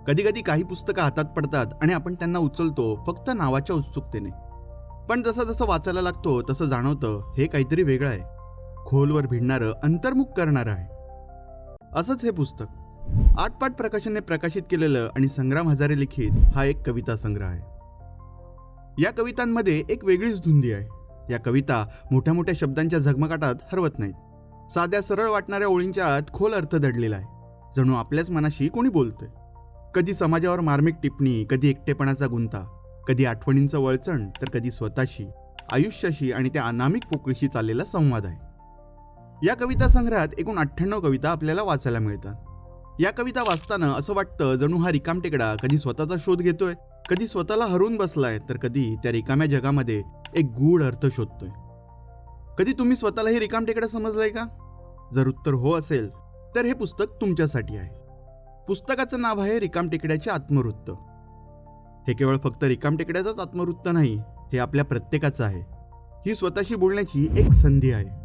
कधी कधी काही पुस्तकं हातात पडतात आणि आपण त्यांना उचलतो फक्त नावाच्या उत्सुकतेने. पण जसं जसं वाचायला लागतो तसं जाणवतं हे काहीतरी वेगळं आहे, खोलवर भिडणारं, अंतर्मुख करणारं आहे. असंच हे पुस्तक आटपाट प्रकाशनने प्रकाशित केलेलं आणि संग्राम हजारे लिखित हा एक कविता संग्रह आहे. या कवितांमध्ये एक वेगळीच धुंदी आहे. या कविता मोठ्या मोठ्या शब्दांच्या झगमगाटात हरवत नाहीत. साध्या सरळ वाटणाऱ्या ओळींच्या आत खोल अर्थ दडलेला आहे, जणू आपल्याच मनाशी कोणी बोलतंय. कधी समाजावर मार्मिक टिप्पणी, कधी एकटेपणाचा गुंता, कधी आठवणींचं वळचण, तर कधी स्वतःशी, आयुष्याशी आणि त्या अनामिक पोकळीशी चाललेला संवाद आहे. या कविता संग्रहात एकूण 98 कविता आपल्याला वाचायला मिळतात. या कविता वाचताना असं वाटतं जणू हा रिकामटेकडा कधी स्वतःचा शोध घेतोय, कधी स्वतःला हरवून बसलाय, तर कधी त्या रिकाम्या जगामध्ये एक गूढ अर्थ शोधतोय. कधी तुम्ही स्वतःला हे रिकामटेकडा समजलाय का? जर उत्तर हो असेल तर हे पुस्तक तुमच्यासाठी आहे. पुस्तकाचं नाव आहे रिकामटेकड्याचे आत्मवृत्त. हे केवळ फक्त रिकामटेकड्याचंच आत्मवृत्त नाही, हे आपल्या प्रत्येकाचं आहे. ही स्वतःशी बोलण्याची एक संधी आहे.